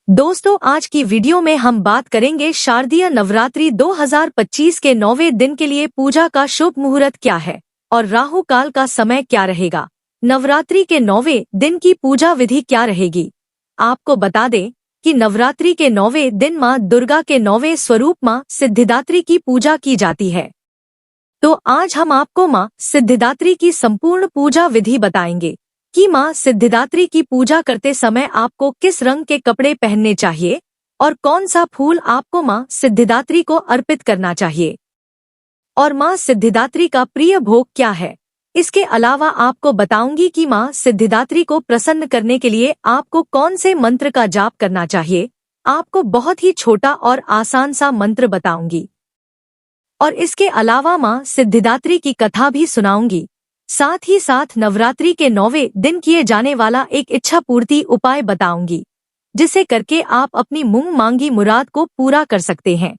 दोस्तों, आज की वीडियो में हम बात करेंगे शारदीय नवरात्रि 2025 के 9वें दिन के लिए पूजा का शुभ मुहूर्त क्या है और राहु काल का समय क्या रहेगा। नवरात्रि के 9वें दिन की पूजा विधि क्या रहेगी। आपको बता दें कि नवरात्रि के 9वें दिन माँ दुर्गा के 9वें स्वरूप माँ सिद्धिदात्री की पूजा की जाती है। तो आज हम आपको माँ सिद्धिदात्री की संपूर्ण पूजा विधि बताएंगे कि माँ सिद्धिदात्री की पूजा करते समय आपको किस रंग के कपड़े पहनने चाहिए और कौन सा फूल आपको माँ सिद्धिदात्री को अर्पित करना चाहिए और माँ सिद्धिदात्री का प्रिय भोग क्या है। इसके अलावा आपको बताऊंगी कि माँ सिद्धिदात्री को प्रसन्न करने के लिए आपको कौन से मंत्र का जाप करना चाहिए। आपको बहुत ही छोटा और आसान सा मंत्र बताऊंगी और इसके अलावा माँ सिद्धिदात्री की कथा भी सुनाऊंगी। साथ ही साथ नवरात्रि के 9वें दिन किए जाने वाला एक इच्छा पूर्ति उपाय बताऊंगी, जिसे करके आप अपनी मुंह मांगी मुराद को पूरा कर सकते हैं।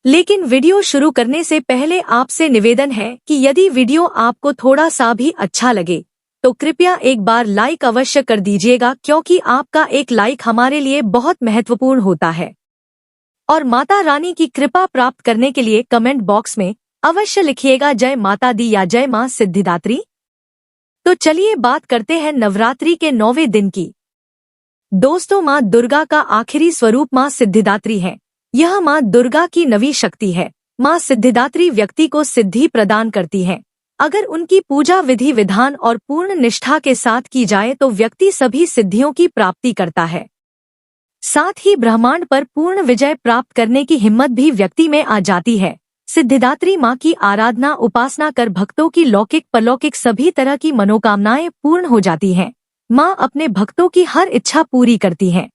लेकिन वीडियो शुरू करने से पहले आपसे निवेदन है कि यदि वीडियो आपको थोड़ा सा भी अच्छा लगे तो कृपया एक बार लाइक अवश्य कर दीजिएगा, क्योंकि आपका एक लाइक हमारे लिए बहुत महत्वपूर्ण होता है। और माता रानी की कृपा प्राप्त करने के लिए कमेंट बॉक्स में अवश्य लिखिएगा जय माता दी या जय माँ सिद्धिदात्री। तो चलिए बात करते हैं नवरात्रि के 9वें दिन की। दोस्तों, माँ दुर्गा का आखिरी स्वरूप माँ सिद्धिदात्री है। यह माँ दुर्गा की नवी शक्ति है। माँ सिद्धिदात्री व्यक्ति को सिद्धि प्रदान करती है। अगर उनकी पूजा विधि विधान और पूर्ण निष्ठा के साथ की जाए तो व्यक्ति सभी सिद्धियों की प्राप्ति करता है। साथ ही ब्रह्मांड पर पूर्ण विजय प्राप्त करने की हिम्मत भी व्यक्ति में आ जाती है। सिद्धिदात्री माँ की आराधना उपासना कर भक्तों की लौकिक परलौकिक सभी तरह की मनोकामनाएं पूर्ण हो जाती हैं। माँ अपने भक्तों की हर इच्छा पूरी करती हैं।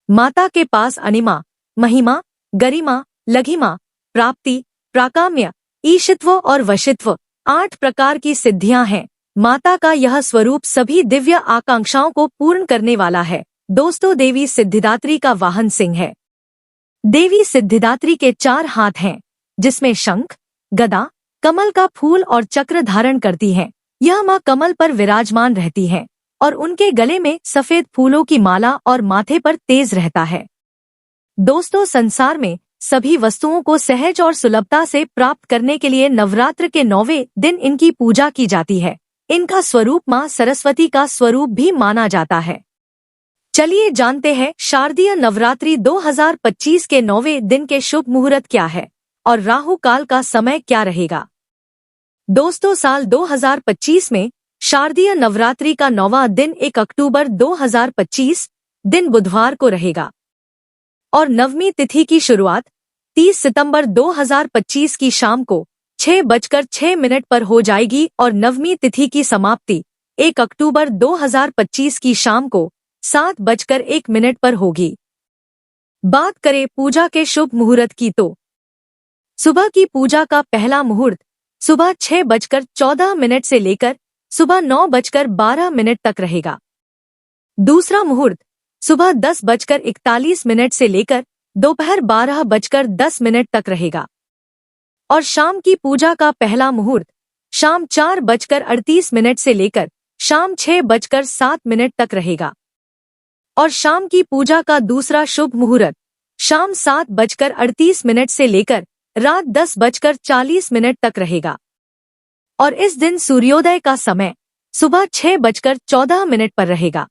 माता के पास अनिमा, महिमा, गरिमा, लघिमा, प्राप्ति, प्राकाम्य, ईशित्व और वशित्व 8 प्रकार की सिद्धियां हैं। माता का यह स्वरूप सभी दिव्य आकांक्षाओं को पूर्ण करने वाला है। दोस्तों, देवी सिद्धिदात्री का वाहन सिंह है। देवी सिद्धिदात्री के 4 हाथ हैं, जिसमें शंख, गदा, कमल का फूल और चक्र धारण करती हैं। यह माँ कमल पर विराजमान रहती हैं और उनके गले में सफेद फूलों की माला और माथे पर तेज रहता है। दोस्तों, संसार में सभी वस्तुओं को सहज और सुलभता से प्राप्त करने के लिए नवरात्र के 9वें दिन इनकी पूजा की जाती है। इनका स्वरूप माँ सरस्वती का स्वरूप भी माना जाता है। चलिए जानते हैं शारदीय नवरात्रि 2025 के 9वें दिन के शुभ मुहूर्त क्या है और राहु काल का समय क्या रहेगा। दोस्तों, साल 2025 में शारदीय नवरात्रि का 9वां दिन 1 अक्टूबर 2025 दिन बुधवार को रहेगा और नवमी तिथि की शुरुआत 30 सितंबर 2025 की शाम को 6:06 पर हो जाएगी और नवमी तिथि की समाप्ति 1 अक्टूबर 2025 की शाम को 7:01 पर होगी। बात करें पूजा के शुभ मुहूर्त की तो सुबह की पूजा का पहला मुहूर्त सुबह 6:14 से लेकर सुबह 9:12 तक रहेगा। दूसरा मुहूर्त सुबह 10:41 से लेकर दोपहर 12:10 तक रहेगा और शाम की पूजा का पहला मुहूर्त शाम 4:38 से लेकर शाम 6:07 तक रहेगा और शाम की पूजा का दूसरा शुभ मुहूर्त शाम 7:38 से लेकर रात 10:40 तक रहेगा और इस दिन सूर्योदय का समय सुबह 6:14 पर रहेगा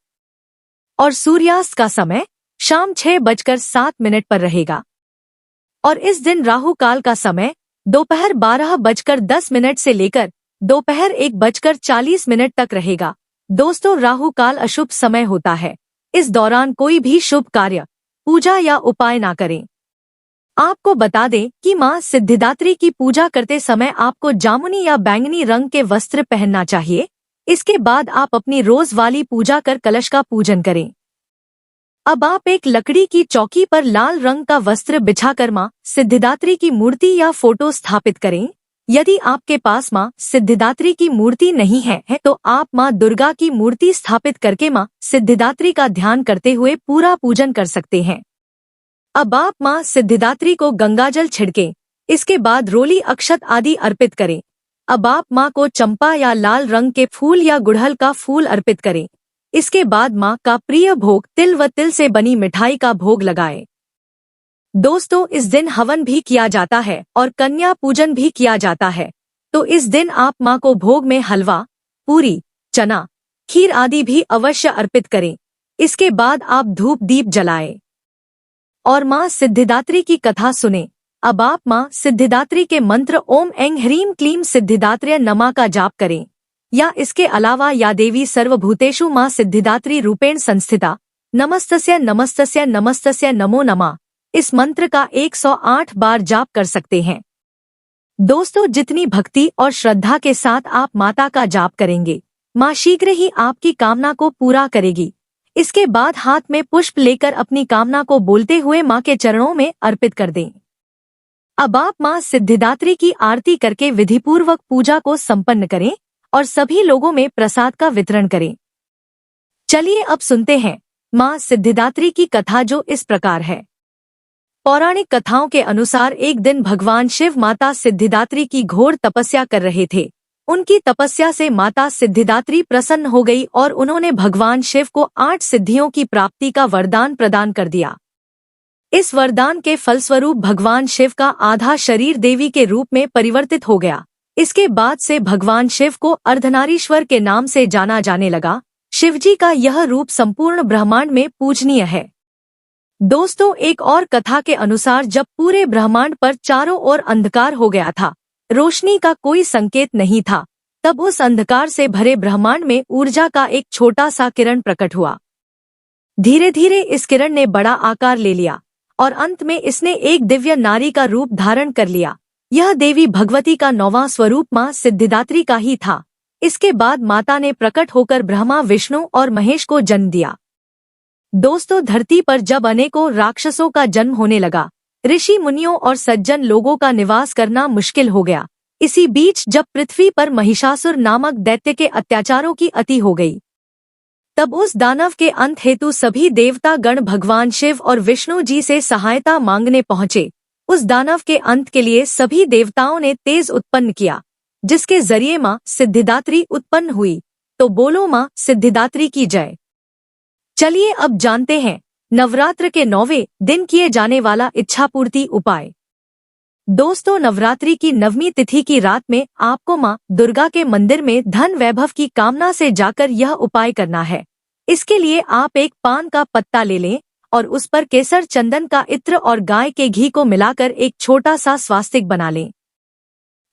और सूर्यास्त का समय शाम 6:07 पर रहेगा और इस दिन राहु काल का समय दोपहर 12:10 से लेकर दोपहर 1:40 तक रहेगा। दोस्तों, राहु काल अशुभ समय होता है। इस दौरान कोई भी शुभ कार्य, पूजा या उपाय ना करें। आपको बता दें कि माँ सिद्धिदात्री की पूजा करते समय आपको जामुनी या बैंगनी रंग के वस्त्र पहनना चाहिए। इसके बाद आप अपनी रोज वाली पूजा कर कलश का पूजन करें। अब आप एक लकड़ी की चौकी पर लाल रंग का वस्त्र बिछाकर माँ सिद्धिदात्री की मूर्ति या फोटो स्थापित करें। यदि आपके पास माँ सिद्धिदात्री की मूर्ति नहीं है तो आप माँ दुर्गा की मूर्ति स्थापित करके माँ सिद्धिदात्री का ध्यान करते हुए पूरा पूजन कर सकते हैं। अब आप माँ सिद्धिदात्री को गंगाजल छिड़कें। इसके बाद रोली अक्षत आदि अर्पित करें। अब आप माँ को चंपा या लाल रंग के फूल या गुड़हल का फूल अर्पित करें। इसके बाद माँ का प्रिय भोग तिल व तिल से बनी मिठाई का भोग लगाएं। दोस्तों, इस दिन हवन भी किया जाता है और कन्या पूजन भी किया जाता है। तो इस दिन आप माँ को भोग में हलवा, पूरी, चना, खीर आदि भी अवश्य अर्पित करें। इसके बाद आप धूप दीप जलाएं और माँ सिद्धिदात्री की कथा सुने। अब आप माँ सिद्धिदात्री के मंत्र ओम ऐं ह्रीं क्लीं सिद्धिदात्र्यै नमः का जाप करें, या इसके अलावा या देवी सर्वभूतेषु माँ सिद्धिदात्री रूपेण संस्थिता नमस्तस्यै नमस्तस्यै नमस्तस्यै नमो नमः इस मंत्र का 108 बार जाप कर सकते हैं। दोस्तों, जितनी भक्ति और श्रद्धा के साथ आप माता का जाप करेंगे, माँ शीघ्र ही आपकी कामना को पूरा करेगी। इसके बाद हाथ में पुष्प लेकर अपनी कामना को बोलते हुए माँ के चरणों में अर्पित कर दें। अब आप माँ सिद्धिदात्री की आरती करके विधिपूर्वक पूजा को संपन्न करें और सभी लोगों में प्रसाद का वितरण करें। चलिए अब सुनते हैं माँ सिद्धिदात्री की कथा, जो इस प्रकार है। पौराणिक कथाओं के अनुसार एक दिन भगवान शिव माता सिद्धिदात्री की घोर तपस्या कर रहे थे। उनकी तपस्या से माता सिद्धिदात्री प्रसन्न हो गई और उन्होंने भगवान शिव को 8 सिद्धियों की प्राप्ति का वरदान प्रदान कर दिया। इस वरदान के फलस्वरूप भगवान शिव का आधा शरीर देवी के रूप में परिवर्तित हो गया। इसके बाद से भगवान शिव को अर्धनारीश्वर के नाम से जाना जाने लगा। शिवजी का यह रूप संपूर्ण ब्रह्मांड में पूजनीय है। दोस्तों, एक और कथा के अनुसार जब पूरे ब्रह्मांड पर चारों ओर अंधकार हो गया था, रोशनी का कोई संकेत नहीं था, तब उस अंधकार से भरे ब्रह्मांड में ऊर्जा का एक छोटा सा किरण प्रकट हुआ। धीरे धीरे इस किरण ने बड़ा आकार ले लिया और अंत में इसने एक दिव्य नारी का रूप धारण कर लिया। यह देवी भगवती का 9वां स्वरूप माँ सिद्धिदात्री का ही था। इसके बाद माता ने प्रकट होकर ब्रह्मा, विष्णु और महेश को जन्म दिया। दोस्तों, धरती पर जब अनेकों राक्षसों का जन्म होने लगा, ऋषि मुनियों और सज्जन लोगों का निवास करना मुश्किल हो गया। इसी बीच जब पृथ्वी पर महिषासुर नामक दैत्य के अत्याचारों की अति हो गई, तब उस दानव के अंत हेतु सभी देवता गण भगवान शिव और विष्णु जी से सहायता मांगने पहुंचे। उस दानव के अंत के लिए सभी देवताओं ने तेज उत्पन्न किया, जिसके जरिए माँ सिद्धिदात्री उत्पन्न हुई। तो बोलो माँ सिद्धिदात्री की जय। चलिए अब जानते हैं नवरात्र के 9वें दिन किए जाने वाला इच्छापूर्ति उपाय। दोस्तों, नवरात्रि की 9वीं तिथि की रात में आपको माँ दुर्गा के मंदिर में धन वैभव की कामना से जाकर यह उपाय करना है। इसके लिए आप एक पान का पत्ता ले लें और उस पर केसर, चंदन का इत्र और गाय के घी को मिलाकर एक छोटा सा स्वास्तिक बना लें।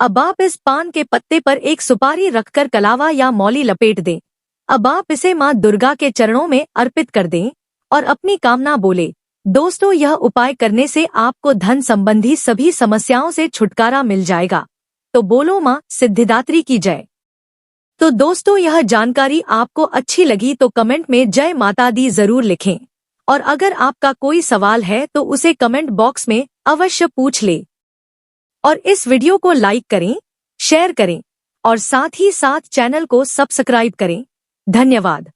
अब आप इस पान के पत्ते पर एक सुपारी रखकर कलावा या मौली लपेट दें। अब आप इसे माँ दुर्गा के चरणों में अर्पित कर दें और अपनी कामना बोले। दोस्तों, यह उपाय करने से आपको धन संबंधी सभी समस्याओं से छुटकारा मिल जाएगा। तो बोलो माँ सिद्धिदात्री की जय। तो दोस्तों, यह जानकारी आपको अच्छी लगी तो कमेंट में जय माता दी जरूर लिखें, और अगर आपका कोई सवाल है तो उसे कमेंट बॉक्स में अवश्य पूछ ले। और इस वीडियो को लाइक करें, शेयर करें और साथ ही साथ चैनल को सब्सक्राइब करें। धन्यवाद।